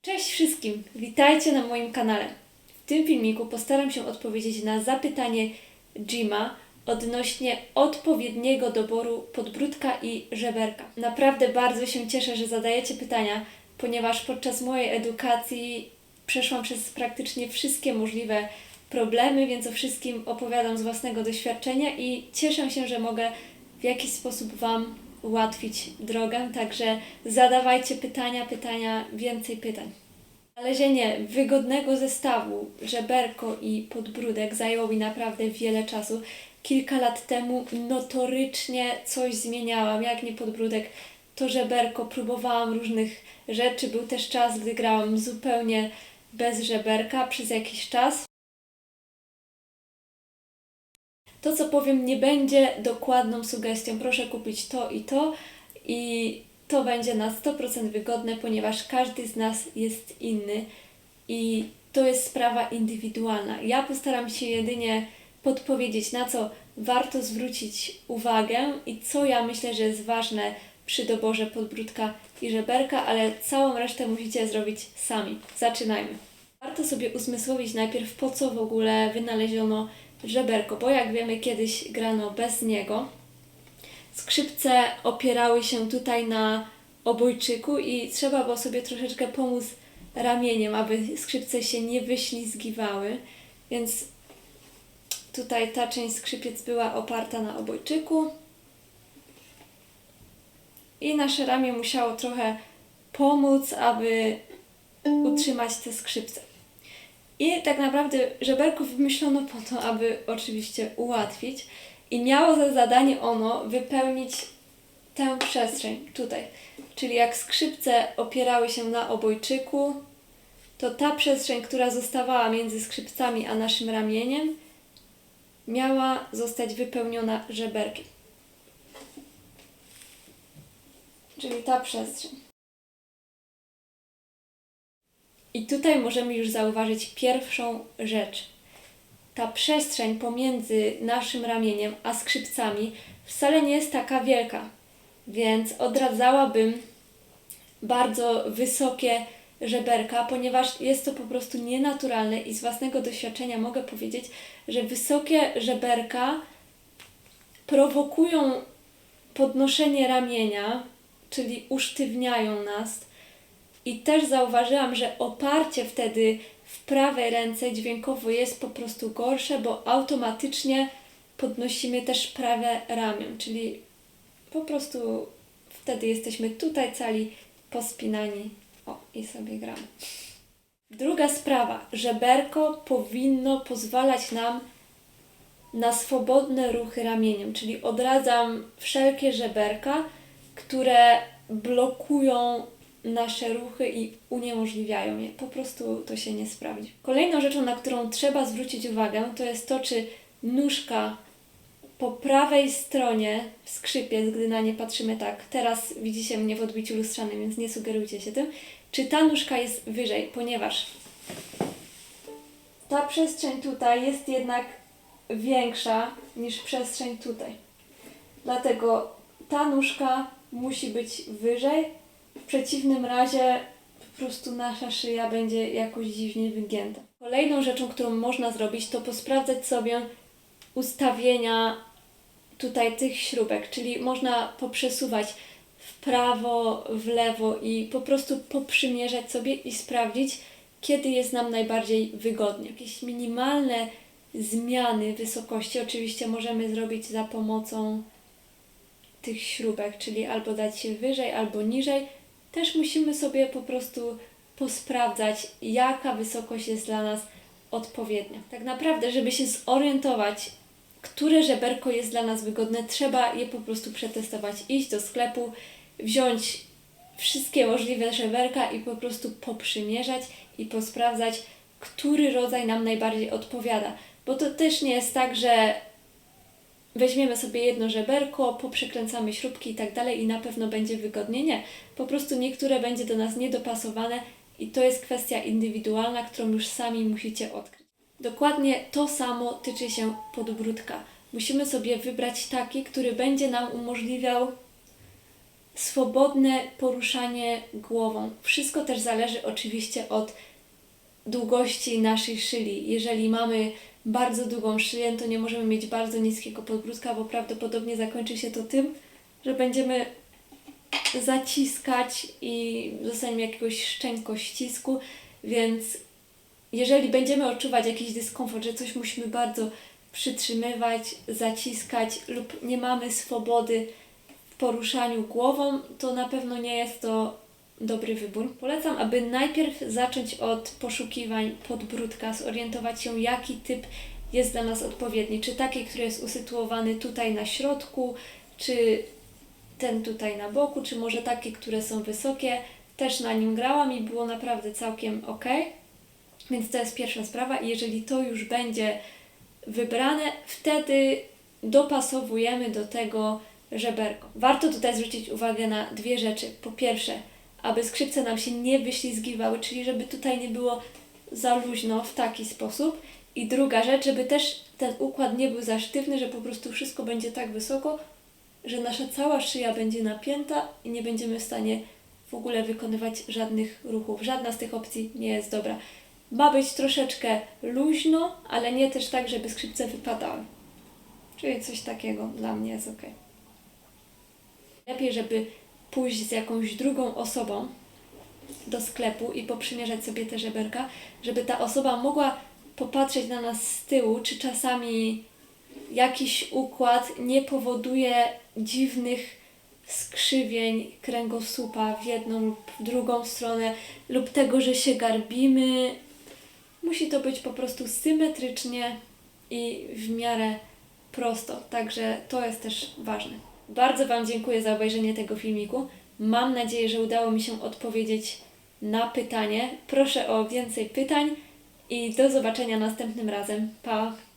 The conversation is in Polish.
Cześć wszystkim, witajcie na moim kanale. W tym filmiku postaram się odpowiedzieć na zapytanie Jima odnośnie odpowiedniego doboru podbródka i żeberka. Naprawdę bardzo się cieszę, że zadajecie pytania, ponieważ podczas mojej edukacji przeszłam przez praktycznie wszystkie możliwe problemy, więc o wszystkim opowiadam z własnego doświadczenia i cieszę się, że mogę w jakiś sposób Wam ułatwić drogę, także zadawajcie pytania, więcej pytań. Znalezienie wygodnego zestawu żeberko i podbródek zajęło mi naprawdę wiele czasu. Kilka lat temu notorycznie coś zmieniałam, jak nie podbródek, to żeberko, próbowałam różnych rzeczy. Był też czas, gdy grałam zupełnie bez żeberka przez jakiś czas. To, co powiem, nie będzie dokładną sugestią. Proszę kupić to i to będzie na 100% wygodne, ponieważ każdy z nas jest inny i to jest sprawa indywidualna. Ja postaram się jedynie podpowiedzieć, na co warto zwrócić uwagę i co ja myślę, że jest ważne przy doborze podbródka i żeberka, ale całą resztę musicie zrobić sami. Zaczynajmy. Warto sobie uzmysłowić najpierw, po co w ogóle wynaleziono żeberko, bo jak wiemy, kiedyś grano bez niego. Skrzypce opierały się tutaj na obojczyku i trzeba było sobie troszeczkę pomóc ramieniem, aby skrzypce się nie wyślizgiwały, więc tutaj ta część skrzypiec była oparta na obojczyku i nasze ramię musiało trochę pomóc, aby utrzymać te skrzypce. I tak naprawdę żeberko wymyślono po to, aby oczywiście ułatwić i miało za zadanie ono wypełnić tę przestrzeń tutaj. Czyli jak skrzypce opierały się na obojczyku, to ta przestrzeń, która zostawała między skrzypcami a naszym ramieniem, miała zostać wypełniona żeberkiem. Czyli ta przestrzeń. I tutaj możemy już zauważyć pierwszą rzecz. Ta przestrzeń pomiędzy naszym ramieniem a skrzypcami wcale nie jest taka wielka, więc odradzałabym bardzo wysokie żeberka, ponieważ jest to po prostu nienaturalne i z własnego doświadczenia mogę powiedzieć, że wysokie żeberka prowokują podnoszenie ramienia, czyli usztywniają nas. I też zauważyłam, że oparcie wtedy w prawej ręce dźwiękowo jest po prostu gorsze, bo automatycznie podnosimy też prawe ramię, czyli po prostu wtedy jesteśmy tutaj cali pospinani. O, i sobie gramy. Druga sprawa. Żeberko powinno pozwalać nam na swobodne ruchy ramieniem, czyli odradzam wszelkie żeberka, które blokują nasze ruchy i uniemożliwiają je. Po prostu to się nie sprawdzi. Kolejną rzeczą, na którą trzeba zwrócić uwagę, to jest to, czy nóżka po prawej stronie skrzypiec, gdy na nie patrzymy tak, teraz widzicie mnie w odbiciu lustrzanym, więc nie sugerujcie się tym, czy ta nóżka jest wyżej, ponieważ ta przestrzeń tutaj jest jednak większa niż przestrzeń tutaj. Dlatego ta nóżka musi być wyżej. W przeciwnym razie po prostu nasza szyja będzie jakoś dziwnie wygięta. Kolejną rzeczą, którą można zrobić, to posprawdzać sobie ustawienia tutaj tych śrubek, czyli można poprzesuwać w prawo, w lewo i po prostu poprzymierzać sobie i sprawdzić, kiedy jest nam najbardziej wygodnie. Jakieś minimalne zmiany wysokości oczywiście możemy zrobić za pomocą tych śrubek, czyli albo dać się wyżej, albo niżej. Też musimy sobie po prostu posprawdzać, jaka wysokość jest dla nas odpowiednia. Tak naprawdę, żeby się zorientować, które żeberko jest dla nas wygodne, trzeba je po prostu przetestować. Iść do sklepu, wziąć wszystkie możliwe żeberka i po prostu poprzymierzać i posprawdzać, który rodzaj nam najbardziej odpowiada. Bo to też nie jest tak, że weźmiemy sobie jedno żeberko, poprzekręcamy śrubki i tak dalej i na pewno będzie wygodnie. Nie. Po prostu niektóre będzie do nas niedopasowane i to jest kwestia indywidualna, którą już sami musicie odkryć. Dokładnie to samo tyczy się podbródka. Musimy sobie wybrać taki, który będzie nam umożliwiał swobodne poruszanie głową. Wszystko też zależy oczywiście od długości naszej szyi. Jeżeli mamy bardzo długą szyję, to nie możemy mieć bardzo niskiego podbródka, bo prawdopodobnie zakończy się to tym, że będziemy zaciskać i dostaniemy jakiegoś szczękościsku, więc jeżeli będziemy odczuwać jakiś dyskomfort, że coś musimy bardzo przytrzymywać, zaciskać lub nie mamy swobody w poruszaniu głową, to na pewno nie jest to dobry wybór. Polecam, aby najpierw zacząć od poszukiwań podbródka, zorientować się, jaki typ jest dla nas odpowiedni. Czy taki, który jest usytuowany tutaj na środku, czy ten tutaj na boku, czy może takie, które są wysokie. Też na nim grałam i było naprawdę całkiem ok. Więc to jest pierwsza sprawa i jeżeli to już będzie wybrane, wtedy dopasowujemy do tego żeberko. Warto tutaj zwrócić uwagę na dwie rzeczy. Po pierwsze, aby skrzypce nam się nie wyślizgiwały, czyli żeby tutaj nie było za luźno w taki sposób. I druga rzecz, żeby też ten układ nie był za sztywny, że po prostu wszystko będzie tak wysoko, że nasza cała szyja będzie napięta i nie będziemy w stanie w ogóle wykonywać żadnych ruchów. Żadna z tych opcji nie jest dobra. Ma być troszeczkę luźno, ale nie też tak, żeby skrzypce wypadały. Czyli coś takiego dla mnie jest ok. Lepiej, żeby pójść z jakąś drugą osobą do sklepu i poprzymierzać sobie te żeberka, żeby ta osoba mogła popatrzeć na nas z tyłu, czy czasami jakiś układ nie powoduje dziwnych skrzywień kręgosłupa w jedną lub w drugą stronę, lub tego, że się garbimy. Musi to być po prostu symetrycznie i w miarę prosto, także to jest też ważne. Bardzo Wam dziękuję za obejrzenie tego filmiku. Mam nadzieję, że udało mi się odpowiedzieć na pytanie. Proszę o więcej pytań i do zobaczenia następnym razem. Pa!